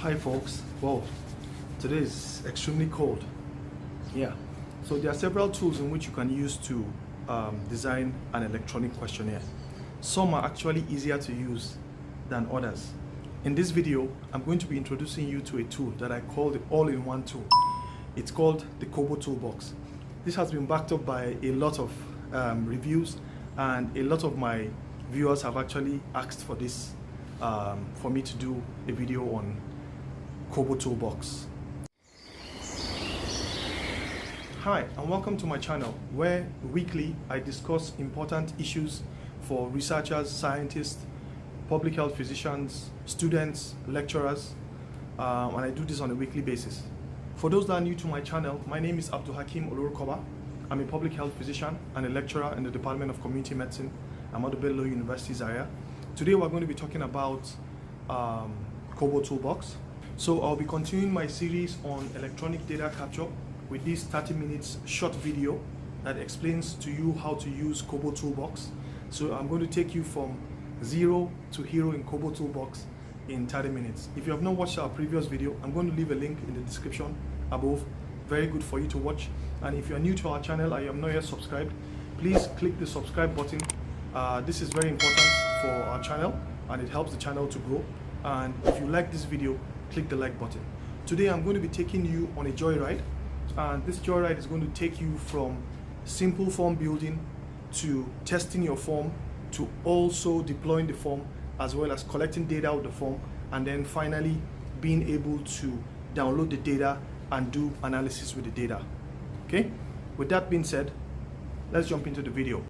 Hi folks, wow, today is extremely cold. Yeah, so there are several tools in which you can use to design an electronic questionnaire. Some are actually easier to use than others. In this video, I'm going to be introducing you to a tool that I call the all-in-one tool. It's called the Kobotoolbox. This has been backed up by a lot of reviews, and a lot of my viewers have actually asked for this, for me to do a video on Kobotoolbox. Hi, and welcome to my channel, where weekly I discuss important issues for researchers, scientists, public health physicians, students, lecturers, and I do this on a weekly basis. For those that are new to my channel, my name is Abdulhakim Olurukoba. I'm a public health physician and a lecturer in the Department of Community Medicine at Ahmadu Bello University Zaria. Today we're going to be talking about Kobotoolbox. So I'll be continuing my series on electronic data capture with this 30 minutes short video that explains to you how to use Kobotoolbox. So I'm going to take you from zero to hero in Kobotoolbox in 30 minutes. If you have not watched our previous video, I'm going to leave a link in the description above. Very good for you to watch. And if you are new to our channel and you have not yet subscribed, please click the subscribe button. This is very important for our channel and it helps the channel to grow. And if you like this video, click the like button. Today I'm going to be taking you on a joyride, and this joyride is going to take you from simple form building to testing your form to also deploying the form, as well as collecting data with the form, and then finally being able to download the data and do analysis with the data. Okay, with that being said, let's jump into the video.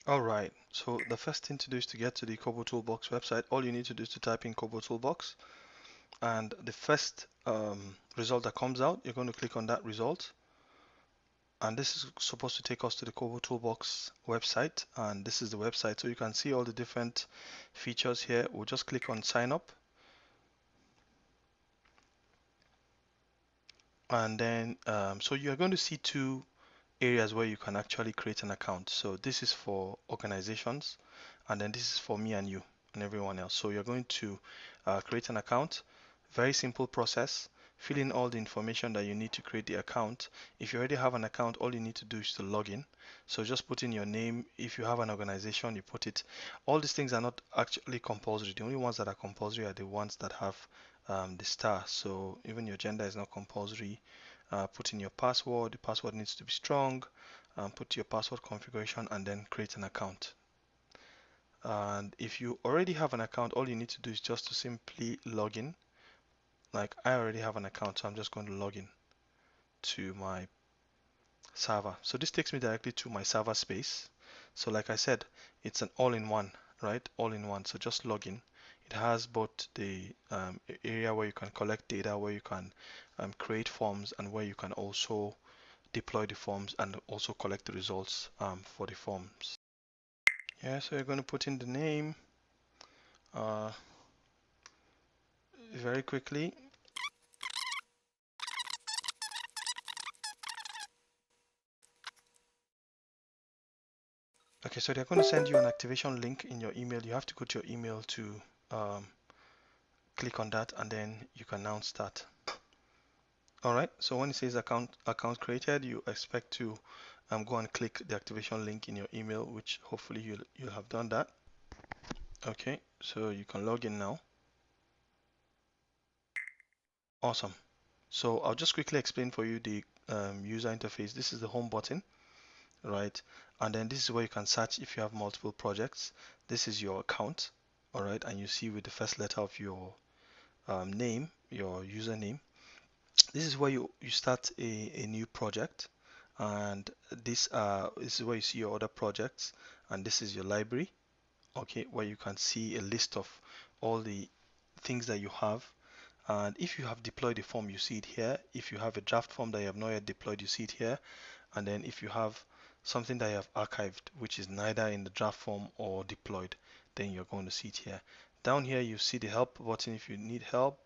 Alright, so the first thing to do is to get to the Kobotoolbox website. All you need to do is to type in Kobotoolbox, and the first result that comes out, you're going to click on that result, and this is supposed to take us to the Kobotoolbox website, and this is the website, so you can see all the different features here. We'll just click on sign up, and then so you're going to see two areas where you can actually create an account. So this is for organizations, and then this is for me and you and everyone else. So you're going to create an account. Very simple process. Fill in all the information that you need to create the account. If you already have an account, all you need to do is to log in. So just put in your name. If you have an organization, you put it. All these things are not actually compulsory. The only ones that are compulsory are the ones that have the star. So even your gender is not compulsory. Put in your password. The password needs to be strong. Put your password configuration and then create an account. And if you already have an account, all you need to do is just to simply log in. Like I already have an account, so I'm just going to log in to my server. So this takes me directly to my server space. So like I said, it's an all-in-one, right? All-in-one. So just log in. It has both the area where you can collect data, where you can create forms, and where you can also deploy the forms and also collect the results for the forms. Yeah, so you're going to put in the name very quickly. Okay, so they're going to send you an activation link in your email. You have to go to your email to click on that, and then you can now start. Alright, so when it says account created, you expect to go and click the activation link in your email, which hopefully you'll have done that. Okay, so you can log in now. Awesome. So I'll just quickly explain for you the user interface. This is the home button, right? And then this is where you can search if you have multiple projects. This is your account, all right? And you see with the first letter of your name, your username. This is where you start a new project, and this is where you see your other projects, and this is your library, okay, where you can see a list of all the things that you have. And if you have deployed a form, you see it here. If you have a draft form that you have not yet deployed, you see it here. And then if you have something that you have archived, which is neither in the draft form or deployed, then you're going to see it here. Down here, you see the help button if you need help.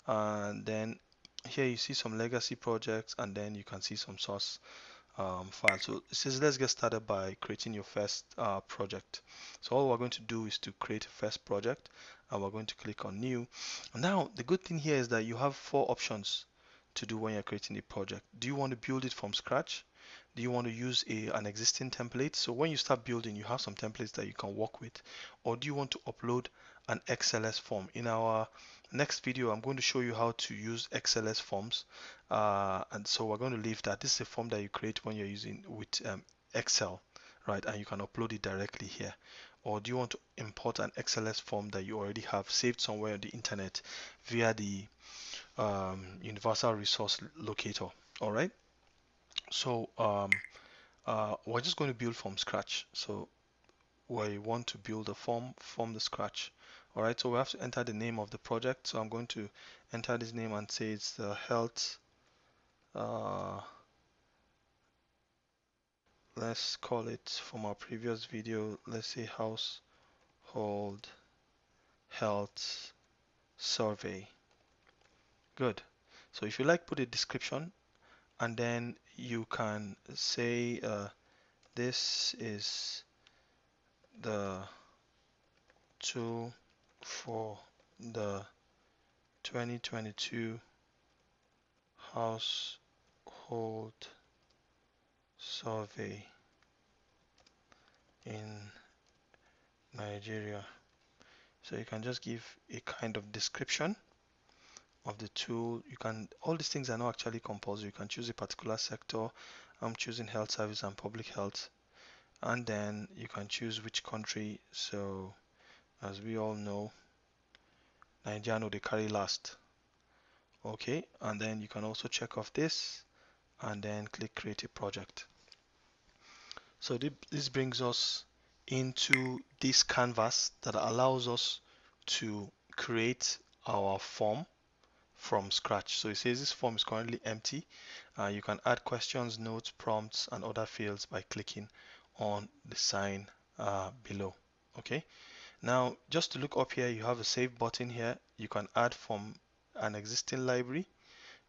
And then here you see some legacy projects, and then you can see some source file. So it says let's get started by creating your first project. So all we're going to do is to create a first project, and we're going to click on new. Now the good thing here is that you have four options to do when you're creating a project. Do you want to build it from scratch? Do you want to use an existing template? So when you start building, you have some templates that you can work with. Or do you want to upload an XLS form? In our next video, I'm going to show you how to use XLS forms. And so we're going to leave that. This is a form that you create when you're using with Excel, right? And you can upload it directly here. Or do you want to import an XLS form that you already have saved somewhere on the internet via the universal resource locator? All right. So we're just going to build from scratch. So we want to build a form from the scratch. All right. So we have to enter the name of the project. So I'm going to enter this name and say it's the health. Let's call it from our previous video. Let's say household health survey. Good. So if you like, put a description, and then you can say this is the tool for the 2022 household survey in Nigeria. So you can just give a kind of description of the tool. You can, all these things are not actually compulsory. You can choose a particular sector. I'm choosing health service and public health, and then you can choose which country. So as we all know, Nigeria, no, they carry last. Okay, and then you can also check off this and then click create a project. So this brings us into this canvas that allows us to create our form from scratch. So it says this form is currently empty. You can add questions, notes, prompts, and other fields by clicking on the sign below. Okay. Now, just to look up here, you have a save button here. You can add from an existing library,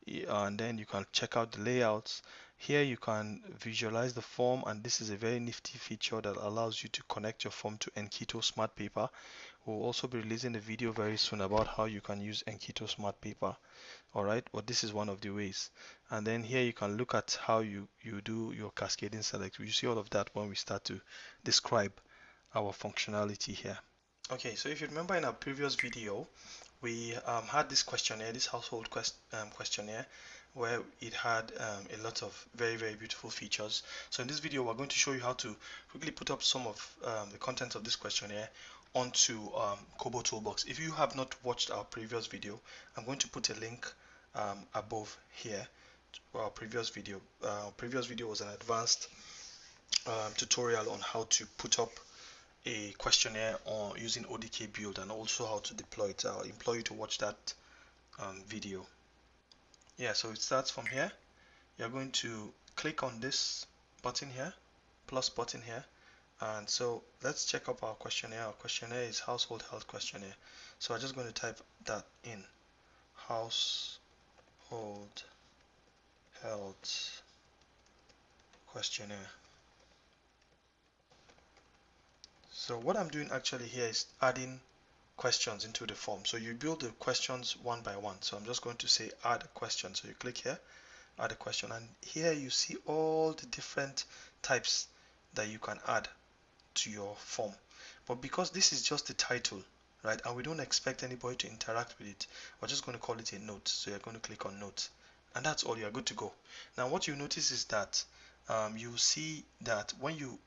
and then you can check out the layouts. Here you can visualize the form, and this is a very nifty feature that allows you to connect your form to Enketo Smart Paper. We'll also be releasing a video very soon about how you can use Enketo Smart Paper. Alright, but this is one of the ways. And then here you can look at how you do your cascading select. You see all of that when we start to describe our functionality here. Okay, so if you remember in our previous video, we had this questionnaire, this household questionnaire, where it had a lot of very beautiful features. So in this video, we're going to show you how to quickly put up some of the contents of this questionnaire onto Kobotoolbox. If you have not watched our previous video, I'm going to put a link above here to our previous video. Previous video was an advanced tutorial on how to put up a questionnaire or using ODK build, and also how to deploy it. I'll implore you to watch that video. Yeah, so it starts from here. You're going to click on this button here, plus button here, and so let's check up our questionnaire. Our questionnaire is household health questionnaire. So I'm just going to type that in, household health questionnaire. So what I'm doing actually here is adding questions into the form. So you build the questions one by one. So I'm just going to say add a question. So you click here, add a question, and here you see all the different types that you can add to your form. But because this is just the title, right, and we don't expect anybody to interact with it, we're just going to call it a note. So you're going to click on note, and that's all. You're good to go. Now what you notice is that you see that when you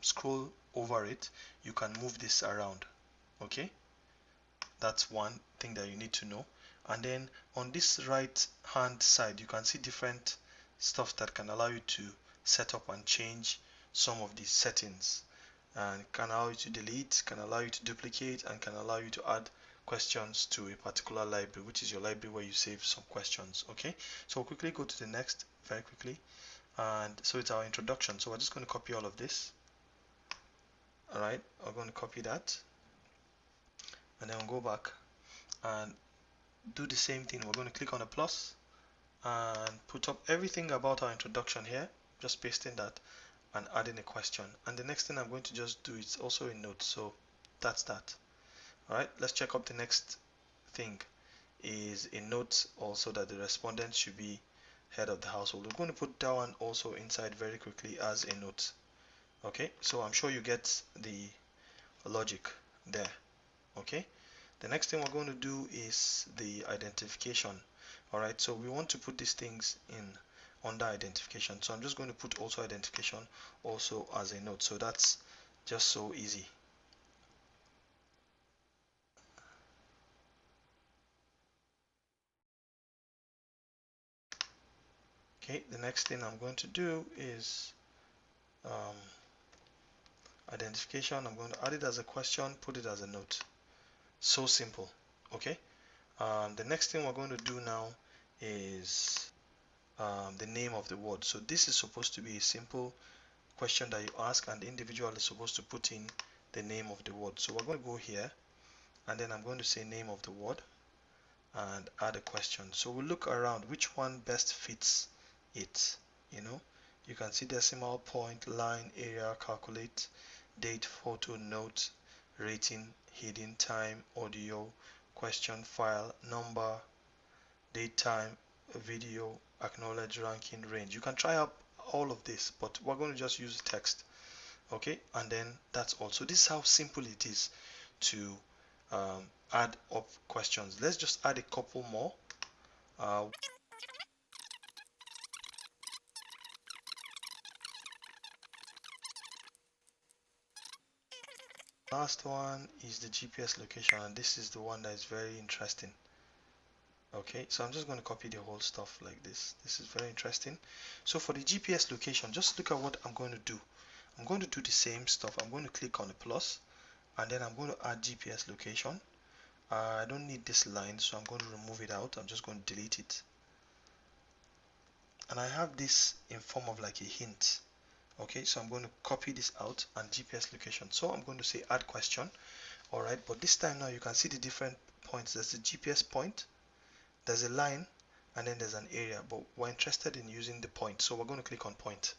scroll over it, you can move this around. Okay, that's one thing that you need to know. And then on this right hand side, you can see different stuff that can allow you to set up and change some of these settings, and can allow you to delete, can allow you to duplicate, and can allow you to add questions to a particular library, which is your library where you save some questions. Okay, so we'll quickly go to the next very quickly. And so it's our introduction. So we're just going to copy all of this. All right, we're going to copy that, and then we'll go back and do the same thing. We're going to click on the plus and put up everything about our introduction here. just pasting that and adding a question. And the next thing I'm going to just do is also a note. So that's that. All right, let's check up the next thing is a note also that the respondent should be head of the household. We're going to put that one also inside very quickly as a note. Okay, so I'm sure you get the logic there. Okay, the next thing we're going to do is the identification. All right, so we want to put these things in under identification. So I'm just going to put also identification also as a note. So that's just so easy. Okay, the next thing I'm going to do is identification. I'm going to add it as a question, put it as a note. So simple. Okay, the next thing we're going to do now is the name of the word. So this is supposed to be a simple question that you ask, and the individual is supposed to put in the name of the word. So we're going to go here, and then I'm going to say name of the word and add a question. So we'll look around which one best fits it. You can see decimal point, line, area, calculate, date, photo, note, rating, hidden, time, audio, question, file, number, date, time, video, acknowledge, ranking, range. You can try out all of this, but we're going to just use text. Okay, and then that's all. So this is how simple it is to add up questions. Let's just add a couple more. Last one is the GPS location, and this is the one that is very interesting. Okay, so I'm just going to copy the whole stuff like this. This is very interesting. So for the GPS location, just look at what I'm going to do. I'm going to do the same stuff. I'm going to click on the plus, and then I'm going to add GPS location. I don't need this line, so I'm going to remove it out. I'm just going to delete it. And I have this in form of like a hint. Okay, so I'm going to copy this out and GPS location. So I'm going to say add question. All right, but this time now you can see the different points. There's a GPS point, there's a line, and then there's an area, but we're interested in using the point, so we're going to click on point.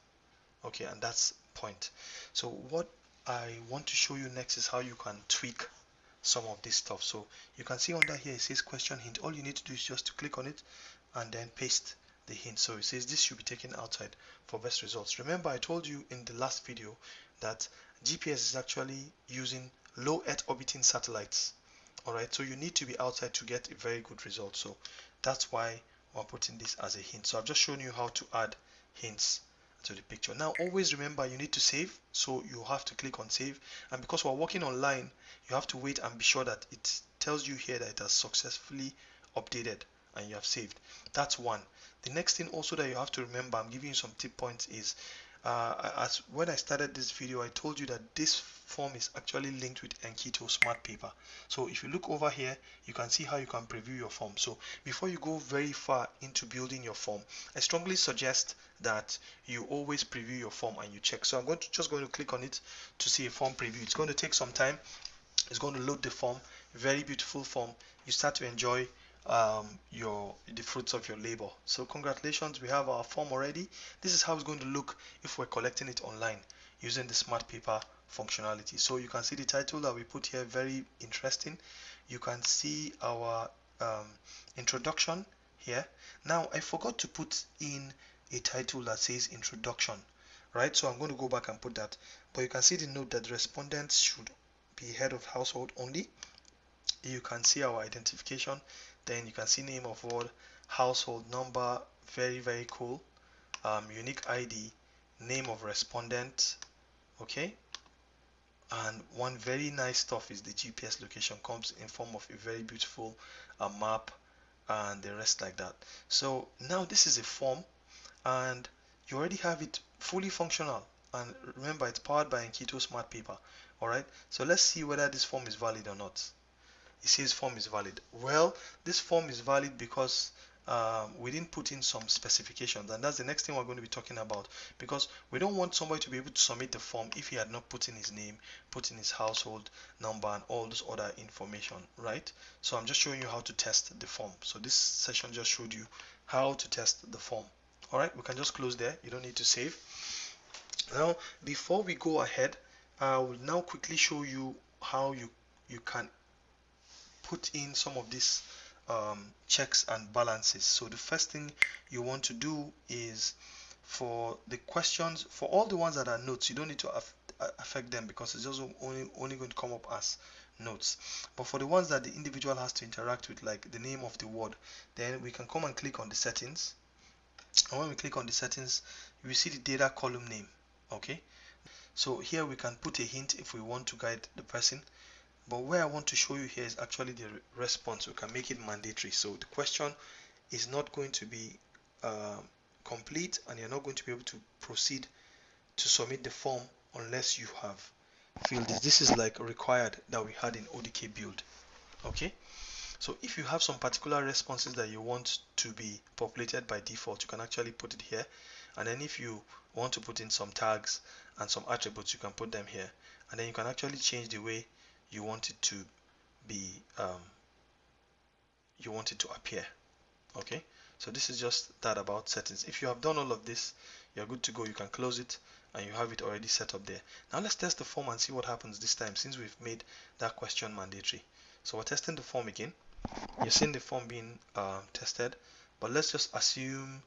Okay, and that's point. So what I want to show you next is how you can tweak some of this stuff. So you can see under here it says question hint. All you need to do is just to click on it and then paste the hint. So it says this should be taken outside for best results. Remember, I told you in the last video that GPS is actually using low Earth orbiting satellites. Alright, so you need to be outside to get a very good result. So that's why we're putting this as a hint. So I've just shown you how to add hints to the picture. Now always remember you need to save, so you have to click on save, and because we're working online you have to wait and be sure that it tells you here that it has successfully updated and you have saved. That's one. The next thing also that you have to remember, I'm giving you some tip points, is as when I started this video I told you that this form is actually linked with Enketo Smart Paper. So if you look over here you can see how you can preview your form. So before you go very far into building your form, I strongly suggest that you always preview your form and you check. So I'm just going to click on it to see a form preview. It's going to take some time. It's going to load the form. Very beautiful form. You start to enjoy the fruits of your labor. So congratulations, we have our form already. This is how it's going to look if we're collecting it online using the smart paper functionality. So you can see the title that we put here, very interesting. You can see our introduction here. Now I forgot to put in a title that says introduction, right? So I'm going to go back and put that, but you can see the note that the respondents should be head of household only. You can see our identification, then you can see name of word, household number, very cool, unique ID, name of respondent. Okay, and one very nice stuff is the GPS location comes in form of a very beautiful map and the rest like that. So now this is a form and you already have it fully functional, and remember it's powered by Enketo Smart Paper. Alright, so let's see whether this form is valid or not. It says form is valid. Well, this form is valid because we didn't put in some specifications, and that's the next thing we're going to be talking about, because we don't want somebody to be able to submit the form if he had not put in his name, put in his household number and all this other information, right? So I'm just showing you how to test the form. So this session just showed you how to test the form. All right, we can just close there. You don't need to save. Now, before we go ahead, I will now quickly show you how you can put in some of these checks and balances. So the first thing you want to do is, for the questions, for all the ones that are notes, you don't need to affect them because it's just only going to come up as notes. But for the ones that the individual has to interact with, like the name of the word, then we can come and click on the settings. And when we click on the settings, you will see the data column name. Okay, so here we can put a hint if we want to guide the person. But where I want to show you here is actually the response. We can make it mandatory. So the question is not going to be complete, and you're not going to be able to proceed to submit the form unless you have filled this. This is like required that we had in ODK build. Okay, so if you have some particular responses that you want to be populated by default, you can actually put it here. And then if you want to put in some tags and some attributes, you can put them here. And then you can actually change the way you want it to be, you want it to appear. Okay, so this is just that about settings. If you have done all of this, you're good to go. You can close it and you have it already set up there. Now let's test the form and see what happens this time, since we've made that question mandatory. So we're testing the form again. You're seeing the form being tested, but let's just assume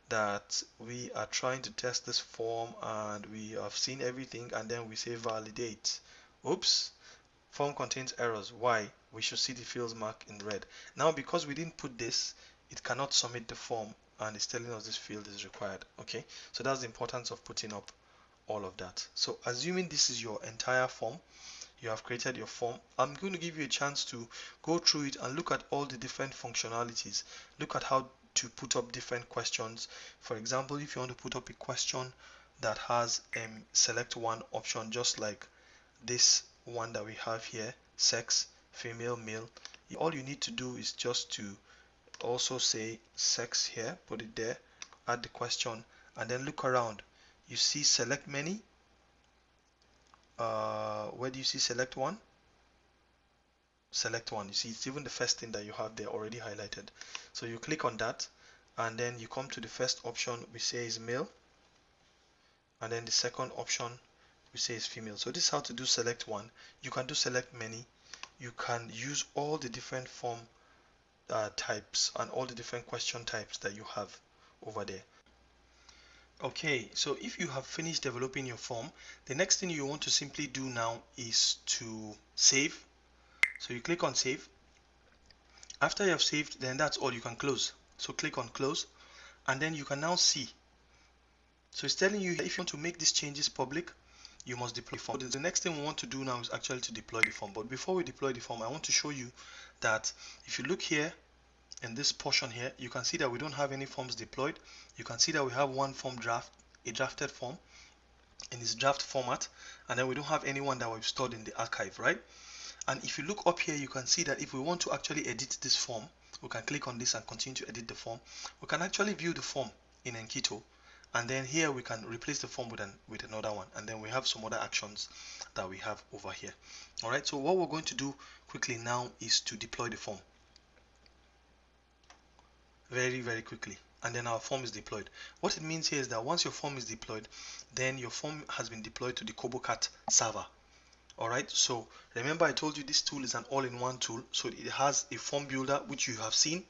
that we are trying to test this form and we have seen everything, and then we say validate. Oops, form contains errors. Why? We should see the fields mark in red. Now, because we didn't put this, it cannot submit the form, and it's telling us this field is required. Okay, so that's the importance of putting up all of that. So assuming this is your entire form, you have created your form, I'm going to give you a chance to go through it and look at all the different functionalities. Look at how to put up different questions. For example, if you want to put up a question that has select one option, just like this one that we have here, sex, female, male, all you need to do is just to also say sex here, put it there, add the question, and then look around. You see select many. Where do you see select one? Select one. You see, it's even the first thing that you have there already highlighted. So you click on that, and then you come to the first option we say is male, and then the second option we say is female. So this is how to do select one. You can do select many. You can use all the different form types and all the different question types that you have over there. Okay, so if you have finished developing your form, the next thing you want to simply do now is to save. So you click on save. After you have saved, then that's all. You can close. So click on close, and then you can now see. So it's telling you if you want to make these changes public, you must deploy the form. The next thing we want to do now is actually to deploy the form. But before we deploy the form, I want to show you that if you look here in this portion here, you can see that we don't have any forms deployed. You can see that we have one form draft, a drafted form in its draft format, and then we don't have anyone that we've stored in the archive, right? And if you look up here, you can see that if we want to actually edit this form, we can click on this and continue to edit the form. We can actually view the form in Enketo, and then here we can replace the form with another one, and then we have some other actions that we have over here. All right, so what we're going to do quickly now is to deploy the form very quickly, and then our form is deployed. What it means here is that once your form is deployed, then your form has been deployed to the KoboCat server. Alright, so remember I told you this tool is an all-in-one tool. So it has a form builder, which you have seen.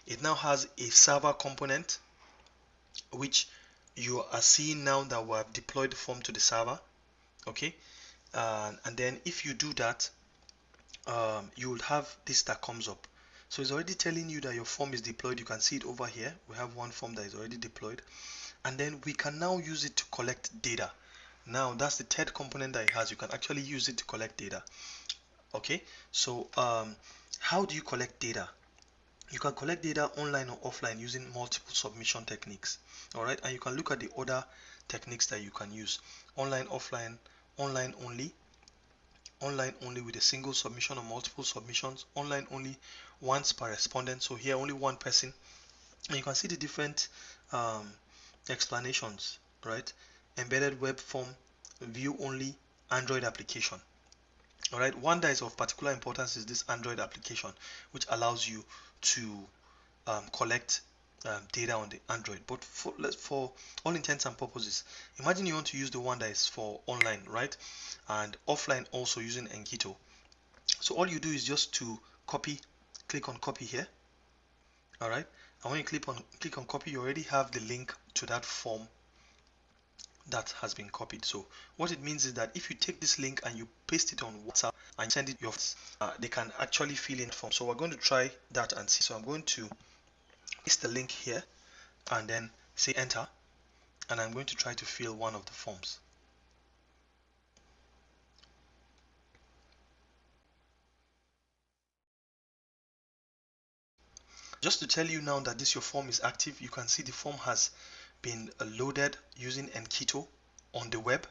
It now has a server component, which you are seeing now that we have deployed the form to the server. Okay, and then if you do that, you will have this that comes up. So it's already telling you that your form is deployed. You can see it over here. We have one form that is already deployed, and then we can now use it to collect data. Now that's the third component that it has. You can actually use it to collect data. Okay, so how do you collect data? You can collect data online or offline using multiple submission techniques. All right, and you can look at the other techniques that you can use: online, offline, online only with a single submission or multiple submissions, online only once per respondent. So here only one person, and you can see the different explanations, right? Embedded web form, view only, Android application. All right, one that is of particular importance is this Android application, which allows you to collect data on the Android. But for all intents and purposes, imagine you want to use the one that is for online, right? And offline also using Enketo. So all you do is just to copy, click on copy here. All right. And when you click on copy, you already have the link to that form that has been copied. So what it means is that if you take this link and you paste it on WhatsApp and send it your friends, they can actually fill in the form. So we're going to try that and see. So I'm going to paste the link here and then say enter, and I'm going to try to fill one of the forms. Just to tell you now that this your form is active, you can see the form has been loaded using Enketo on the web.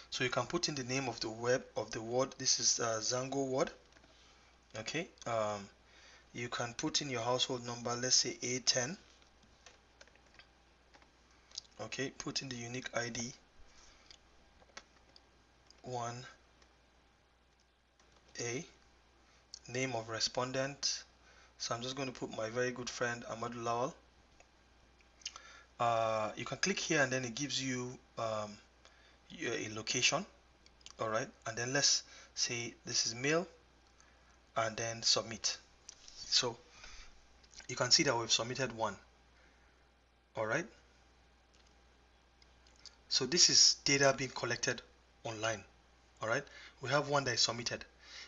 So you can put in the name of the web of the word. This is Zango word. Okay. You can put in your household number, let's say A10. Okay, put in the unique ID 1A, name of respondent. So I'm just going to put my very good friend Ahmadu Lawal. You can click here and then it gives you a location. All right, and then let's say this is mail and then submit. So you can see that we've submitted one. All right, so this is data being collected online. All right, we have one that is submitted.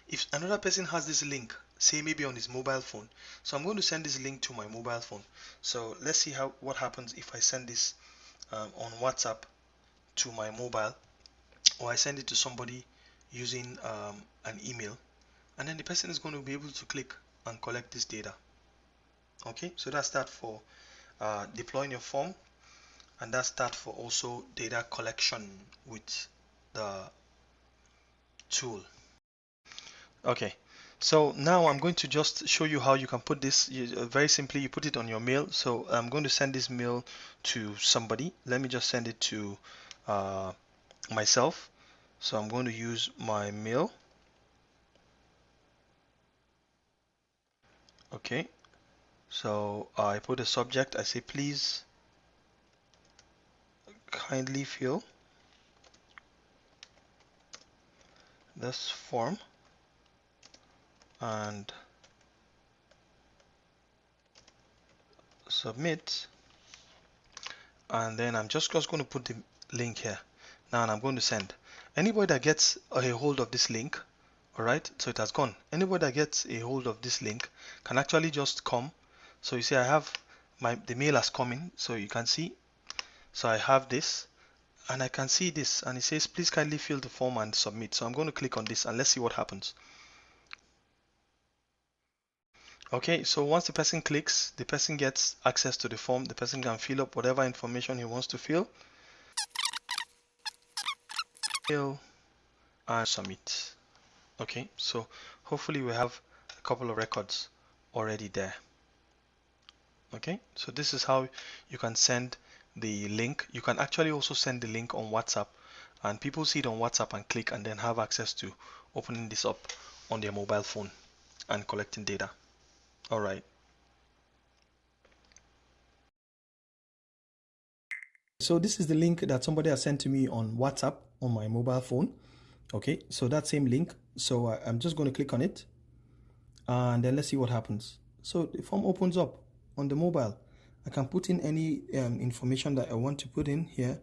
If another person has this link, say maybe on his mobile phone, so I'm going to send this link to my mobile phone. So let's see what happens if I send this on WhatsApp to my mobile, or I send it to somebody using an email, and then the person is going to be able to click and collect this data. Okay, so that's that for deploying your form, and that's that for also data collection with the tool. Okay, so now I'm going to just show you how you can put this. Very simply, you put it on your mail. So I'm going to send this mail to somebody. Let me just send it to myself. So I'm going to use my mail. Okay, so I put a subject. I say, please kindly fill this form and submit. And then I'm just going to put the link here now, and I'm going to send. Anybody that gets a hold of this link, all right, so it has gone. Anybody that gets a hold of this link can actually just come. So you see I have the mail has come in, so you can see. So I have this and I can see this, and it says please kindly fill the form and submit. So I'm going to click on this and let's see what happens. Okay, so once the person clicks, the person gets access to the form. The person can fill up whatever information he wants to fill and submit. Okay, so hopefully we have a couple of records already there. Okay, so this is how you can send the link. You can actually also send the link on WhatsApp, and people see it on WhatsApp and click and then have access to opening this up on their mobile phone and collecting data. All right. So this is the link that somebody has sent to me on WhatsApp on my mobile phone. Okay, so that same link. So I'm just going to click on it and then let's see what happens. So the form opens up on the mobile. I can put in any information that I want to put in here,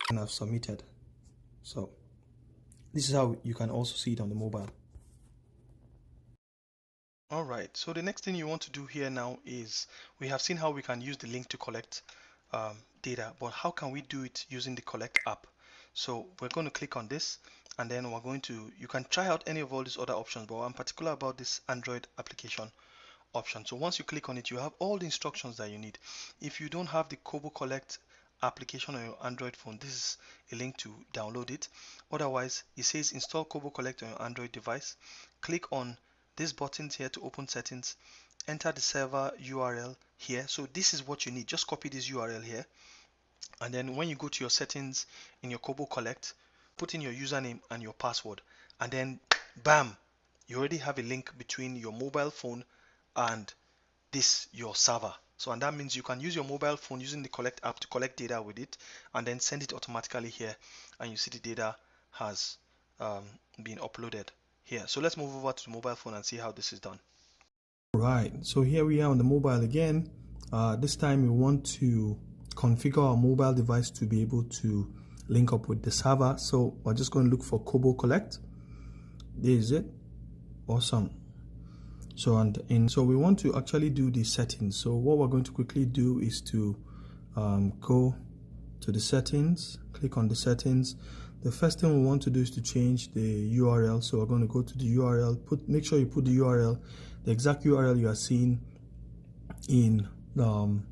and I've submitted. So this is how you can also see it on the mobile. All right, so the next thing you want to do here now is we have seen how we can use the link to collect data, but how can we do it using the collect app? So we're going to click on this, and then we're going to, you can try out any of all these other options, but I'm particular about this Android application option. So once you click on it, you have all the instructions that you need. If you don't have the Kobo Collect application on your Android phone, this is a link to download it. Otherwise, it says install Kobo Collect on your Android device. Click on these buttons here to open settings. Enter the server URL here. So this is what you need. Just copy this URL here, and then when you go to your settings in your Kobo Collect, put in your username and your password, and then bam, you already have a link between your mobile phone and this your server. So, and that means you can use your mobile phone using the collect app to collect data with it and then send it automatically here, and you see the data has been uploaded here. So let's move over to the mobile phone and see how this is done. Right, so here we are on the mobile again. This time we want to configure our mobile device to be able to link up with the server. So we're just going to look for Kobo Collect. This is it. Awesome. So we want to actually do the settings. So what we're going to quickly do is to go to the settings, click on the settings. The first thing we want to do is to change the URL. So we're going to go to the URL, make sure you put the URL, the exact URL you are seeing in the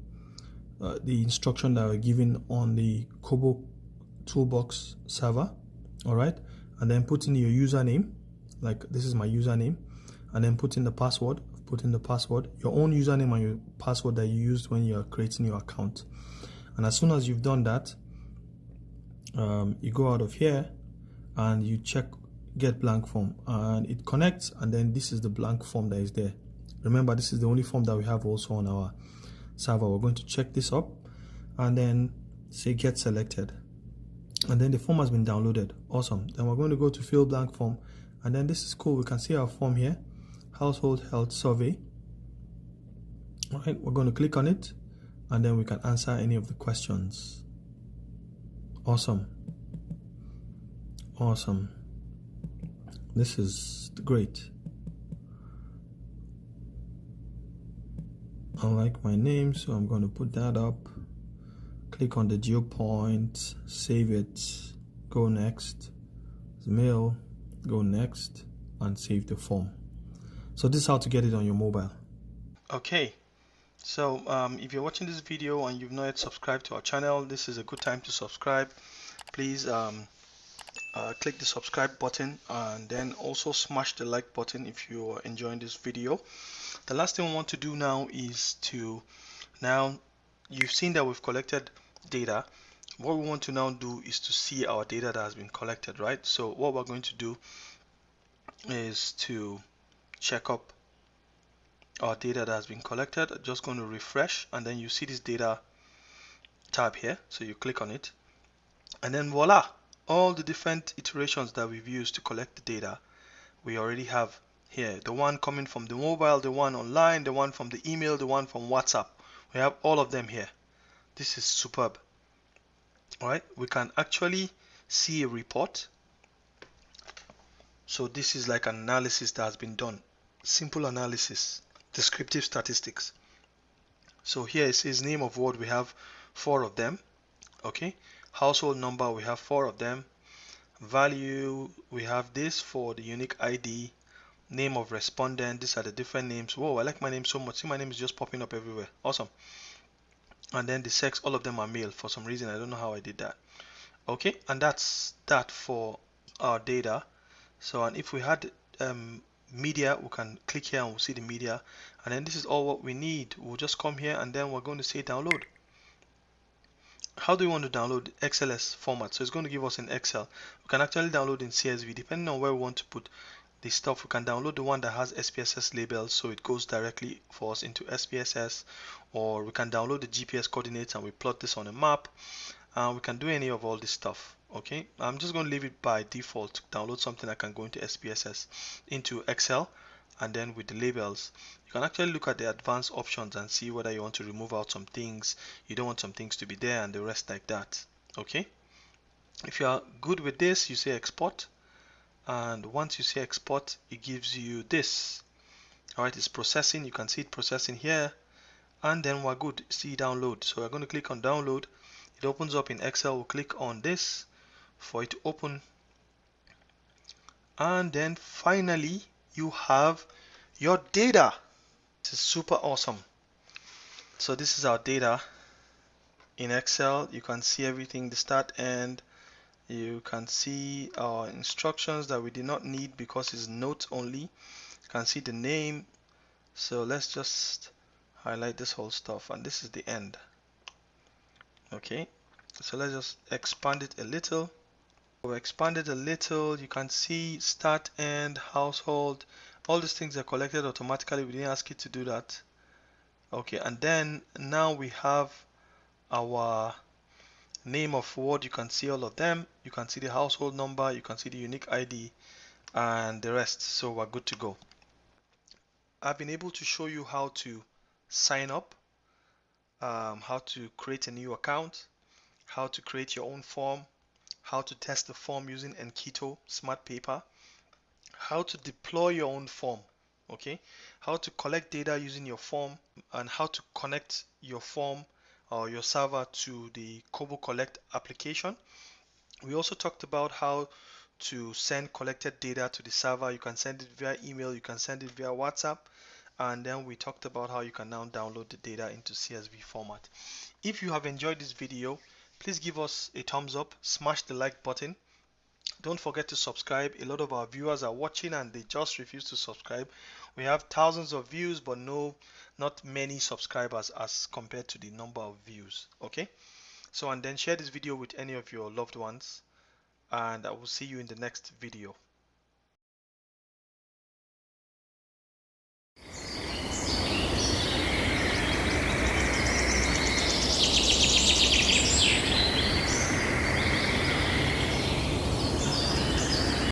instruction that we're given on the Kobotoolbox server. All right, and then put in your username, like this is my username, and then put in the password. Put in the password, your own username and your password that you used when you're creating your account. And as soon as you've done that, you go out of here and you check get blank form, and it connects, and then this is the blank form that is there. Remember, this is the only form that we have also on our server. We're going to check this up and then say get selected, and then the form has been downloaded. Awesome. Then we're going to go to fill blank form, and then this is cool. We can see our form here, household health survey. All right, we're going to click on it, and then we can answer any of the questions. Awesome. Awesome. This is great. I like my name, so I'm going to put that up. Click on the geopoint, save it, go next. Mail, go next, and save the form. So this is how to get it on your mobile. Okay, so if you're watching this video and you've not yet subscribed to our channel, this is a good time to subscribe. Please click the subscribe button, and then also smash the like button if you are enjoying this video. The last thing we want to do now is to, now you've seen that we've collected data. What we want to now do is to see our data that has been collected, right? So what we're going to do is to check up our data that has been collected. I'm just going to refresh, and then you see this data tab here, so you click on it, and then voila, all the different iterations that we've used to collect the data we already have here. The one coming from the mobile, the one online, the one from the email, the one from WhatsApp. We have all of them here. This is superb. All right, we can actually see a report. So this is like an analysis that has been done, simple analysis, descriptive statistics. So here it says name of word, we have 4 of them. Okay, household number, we have 4 of them. Value, we have this for the unique ID. Name of respondent, these are the different names. Whoa, I like my name so much. See, my name is just popping up everywhere. Awesome. And then the sex, all of them are male for some reason. I don't know how I did that. Okay, and that's that for our data. So, and if we had media, we can click here and we'll see the media, and then this is all what we need. We'll just come here and then we're going to say download. How do we want to download? XLS format, so it's going to give us in Excel. We can actually download in CSV depending on where we want to put the stuff. We can download the one that has SPSS labels, so it goes directly for us into SPSS, or we can download the GPS coordinates and we plot this on a map. We can do any of all this stuff. Okay, I'm just going to leave it by default to download something that can go into SPSS, into Excel, and then with the labels you can actually look at the advanced options and see whether you want to remove out some things, you don't want some things to be there, and the rest like that. Okay, if you are good with this, you say export, and once you say export, it gives you this. All right, it's processing. You can see it processing here, and then we're good. See download. So we're going to click on download. It opens up in Excel. We'll click on this for it to open, and then finally you have your data. This is super awesome. So this is our data in Excel. You can see everything, the start end. You can see our instructions that we did not need because it's notes only. You can see the name. So let's just highlight this whole stuff, and this is the end. Okay, so let's just expand it a little. We expanded a little. You can see start, end, household. All these things are collected automatically. We didn't ask it to do that. Okay, and then now we have our name of ward. You can see all of them. You can see the household number, you can see the unique ID and the rest. So we're good to go. I've been able to show you how to sign up, how to create a new account, how to create your own form, how to test the form using Enketo Smart Paper, how to deploy your own form, okay, how to collect data using your form, and how to connect your form or your server to the Kobo Collect application. We also talked about how to send collected data to the server. You can send it via email, you can send it via WhatsApp, and then we talked about how you can now download the data into CSV format. If you have enjoyed this video, please give us a thumbs up, smash the like button. Don't forget to subscribe. A lot of our viewers are watching and they just refuse to subscribe. We have thousands of views, but not many subscribers as compared to the number of views. Okay, so and then share this video with any of your loved ones, and I will see you in the next video.